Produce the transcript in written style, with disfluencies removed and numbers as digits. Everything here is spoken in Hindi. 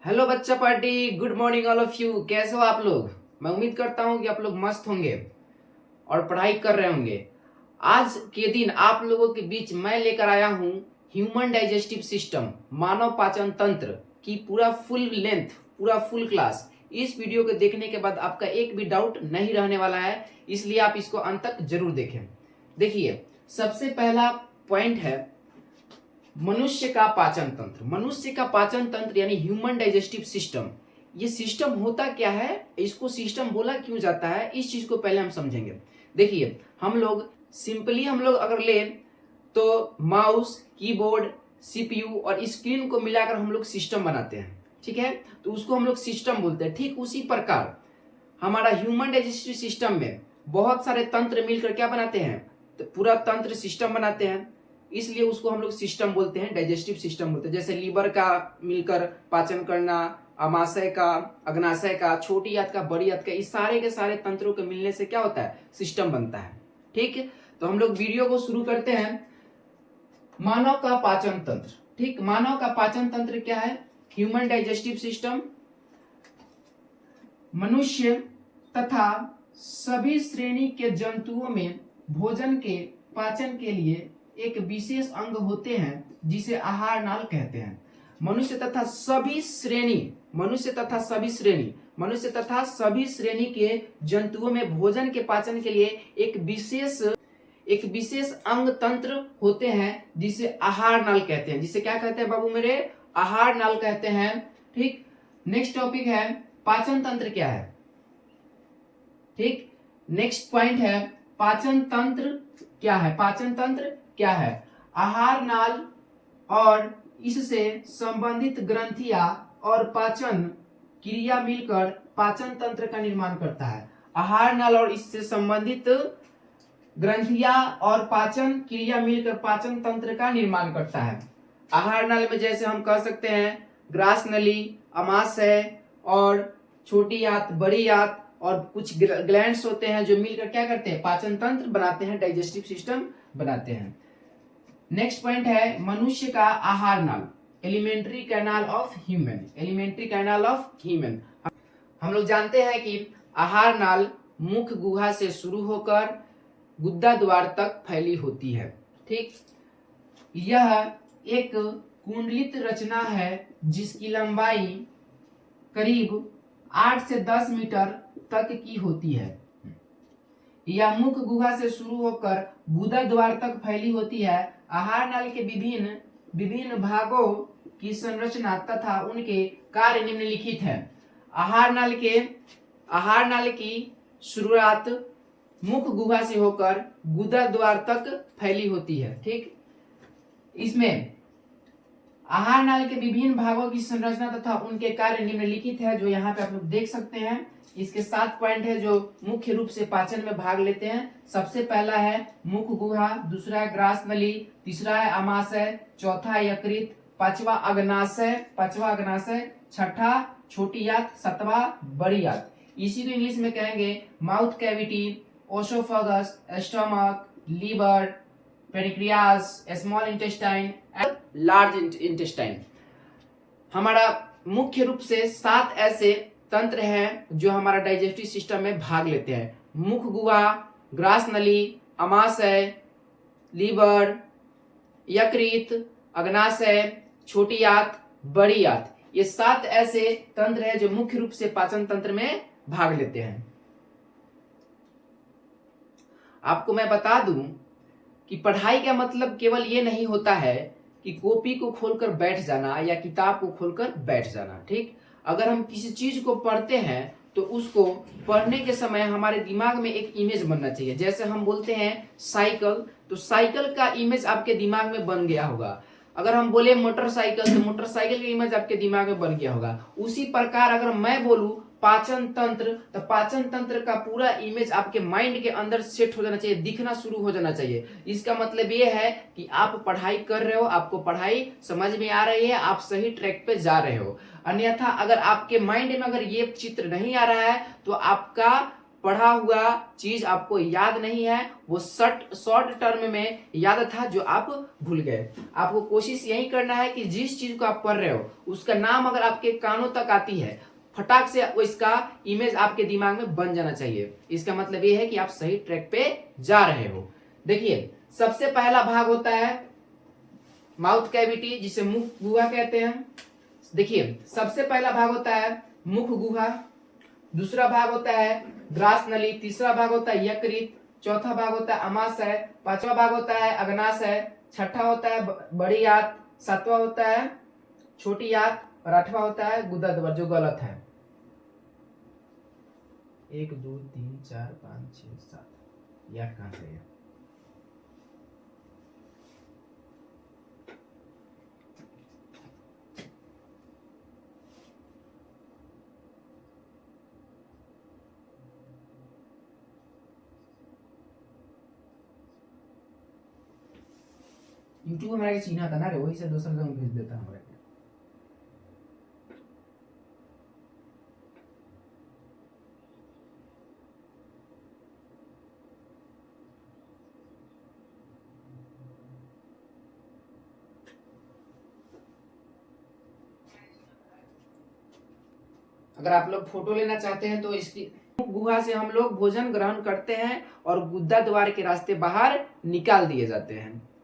हेलो बच्चा party, good morning all of you. कैसे हो आप लोग? मैं उम्मीद करता हूं कि आप लोग मस्त होंगे और पढ़ाई कर रहे होंगे। आज के दिन आप लोगों के बीच मैं लेकर आया हूं ह्यूमन डाइजेस्टिव सिस्टम, मानव पाचन तंत्र की पूरा फुल लेंथ, पूरा फुल क्लास। इस वीडियो को देखने के बाद आपका एक भी डाउट नहीं रहने वाला है, इसलिए आप इसको अंत तक जरूर देखें। देखिए, सबसे पहला पॉइंट है मनुष्य का पाचन तंत्र। मनुष्य का पाचन तंत्र यानी ह्यूमन डाइजेस्टिव सिस्टम, ये सिस्टम होता क्या है, इसको सिस्टम बोला क्यों जाता है, इस चीज को पहले हम समझेंगे। देखिए, हम लोग अगर लें तो माउस, कीबोर्ड, सीपीयू और स्क्रीन को मिलाकर हम लोग सिस्टम बनाते हैं, ठीक है। तो उसको हम लोग सिस्टम बोलते हैं। ठीक उसी प्रकार हमारा ह्यूमन डाइजेस्टिव सिस्टम में बहुत सारे तंत्र मिलकर क्या बनाते हैं, तो पूरा तंत्र सिस्टम बनाते हैं, इसलिए उसको हम लोग सिस्टम बोलते हैं, डाइजेस्टिव सिस्टम बोलते हैं। जैसे लीवर का मिलकर पाचन करना, अमाशय का, अग्नाशय का, छोटी आंत का, बड़ी आंत का, इस सारे के सारे तंत्रों के मिलने से क्या होता है, सिस्टम बनता है। ठीक है, तो हम लोग वीडियो को शुरू करते हैं। मानव का पाचन तंत्र। ठीक, मानव का पाचन तंत्र क्या है? ह्यूमन डाइजेस्टिव सिस्टम मनुष्य तथा सभी श्रेणी के जंतुओं में भोजन के पाचन के लिए एक विशेष अंग होते हैं जिसे आहार नाल कहते हैं। मनुष्य तथा सभी श्रेणी, मनुष्य तथा सभी श्रेणी के जंतुओं में भोजन के पाचन के लिए एक विशेष अंग तंत्र होते हैं जिसे आहार नाल कहते हैं। जिसे क्या कहते हैं बाबू मेरे? आहार नाल कहते हैं। ठीक, नेक्स्ट टॉपिक है पाचन तंत्र क्या है। ठीक, नेक्स्ट पॉइंट है पाचन तंत्र क्या है। पाचन तंत्र क्या है? आहार नाल और इससे संबंधित ग्रंथियां और पाचन क्रिया मिलकर पाचन तंत्र का निर्माण करता है। आहार नाल और इससे संबंधित ग्रंथियां और पाचन क्रिया मिलकर पाचन तंत्र का निर्माण करता है। आहार नाल में जैसे हम कह सकते हैं ग्रास नली, अमाशय और छोटी आंत, बड़ी आंत और कुछ ग्लैंड्स होते हैं जो मिलकर क्या करते हैं, पाचन तंत्र बनाते हैं, डाइजेस्टिव सिस्टम बनाते हैं। नेक्स्ट पॉइंट है मनुष्य का आहार नाल, alimentary canal of human. Alimentary canal of human, हम लोग जानते हैं कि आहार नाल मुख गुहा से शुरू होकर गुद्दा द्वार तक फैली होती है। ठीक, यह एक कुंडलित रचना है जिसकी लंबाई करीब 8 से 10 मीटर तक की होती है। यह मुख गुहा से शुरू होकर गुदा द्वार तक फैली होती है। आहार नाल के विभिन्न भागों की संरचना तथा उनके कार्य निम्नलिखित है। आहार नाल की शुरुआत मुख गुहा से होकर गुदा द्वार तक फैली होती है। ठीक, इसमें आहार नाल के विभिन्न भागों की संरचना तथा उनके कार्य निम्नलिखित है, जो यहाँ पे आप लोग देख सकते हैं। इसके 7 पॉइंट है जो मुख्य रूप से पाचन में भाग लेते हैं। सबसे पहला है मुख गुहा, दूसरा है ग्रास नली, तीसरा है अमाशय, चौथा है यकृत, पांचवा अग्नाशय, छठा छोटी आंत, सातवां बड़ी आंत। इसी को इंग्लिश में कहेंगे mouth cavity, oesophagus, stomach, liver, pancreas, small intestine, large intestine. हमारा मुख्य रूप से 7 ऐसे तंत्र हैं जो हमारा डाइजेस्टिव सिस्टम में भाग लेते हैं। मुख गुहा, ग्रास नली, अमाशय, लीवर, यकृत, अग्नाशय, छोटी आंत, बड़ी आंत, ये 7 ऐसे तंत्र हैं जो मुख्य रूप से पाचन तंत्र में भाग लेते हैं। आपको मैं बता दूं कि पढ़ाई का मतलब केवल ये नहीं होता है कि कॉपी को खोलकर बैठ जाना या किताब को खोलकर बैठ जाना। ठीक, अगर हम किसी चीज को पढ़ते हैं तो उसको पढ़ने के समय हमारे दिमाग में एक इमेज बनना चाहिए। जैसे हम बोलते हैं साइकिल, तो साइकिल का इमेज आपके दिमाग में बन गया होगा। अगर हम बोले मोटरसाइकिल, तो मोटरसाइकिल का इमेज आपके दिमाग में बन गया होगा। उसी प्रकार अगर मैं बोलूं पाचन तंत्र, तो पाचन तंत्र का पूरा इमेज आपके माइंड के अंदर सेट हो जाना चाहिए, दिखना शुरू हो जाना चाहिए। इसका मतलब ये है कि आप पढ़ाई कर रहे हो, आपको पढ़ाई समझ में आ रही है, आप सही ट्रैक पे जा रहे हो। अन्यथा अगर आपके माइंड में अगर ये चित्र नहीं आ रहा है तो आपका पढ़ा हुआ चीज आपको याद नहीं है, वो शॉर्ट टर्म में याद था जो आप भूल गए। आपको कोशिश यही करना है कि जिस चीज को आप पढ़ रहे हो उसका नाम अगर आपके कानों तक आती है, फटाक से इसका इमेज आपके दिमाग में बन जाना चाहिए। इसका मतलब ये है कि आप सही ट्रैक पे जा रहे हो। देखिए, सबसे पहला भाग होता है माउथ कैविटी, जिसे मुख गुहा कहते हैं। देखिए, सबसे पहला भाग होता है मुख गुहा, दूसरा भाग होता है ग्रास नली, तीसरा भाग होता है यकृत, चौथा भाग होता है अमाशय, पांचवा भाग होता है अग्नाशय, छठा होता है बड़ी आंत, सातवां होता है छोटी आंत और आठवां होता है गुदा द्वार, जो गलत है। 1 2 3 4 5 6 7 यह कहां से है? यूट्यूब हमारा के चिन्हा था ना रे, वही से दूसरा जगह भेज देता हमारे को। अगर आप लोग फोटो लेना चाहते हैं तो इसकी गुहा से हम लोग भोजन ग्रहण करते हैं और गुदा द्वार के रास्ते बाहर निकाल दिए जाते हैं।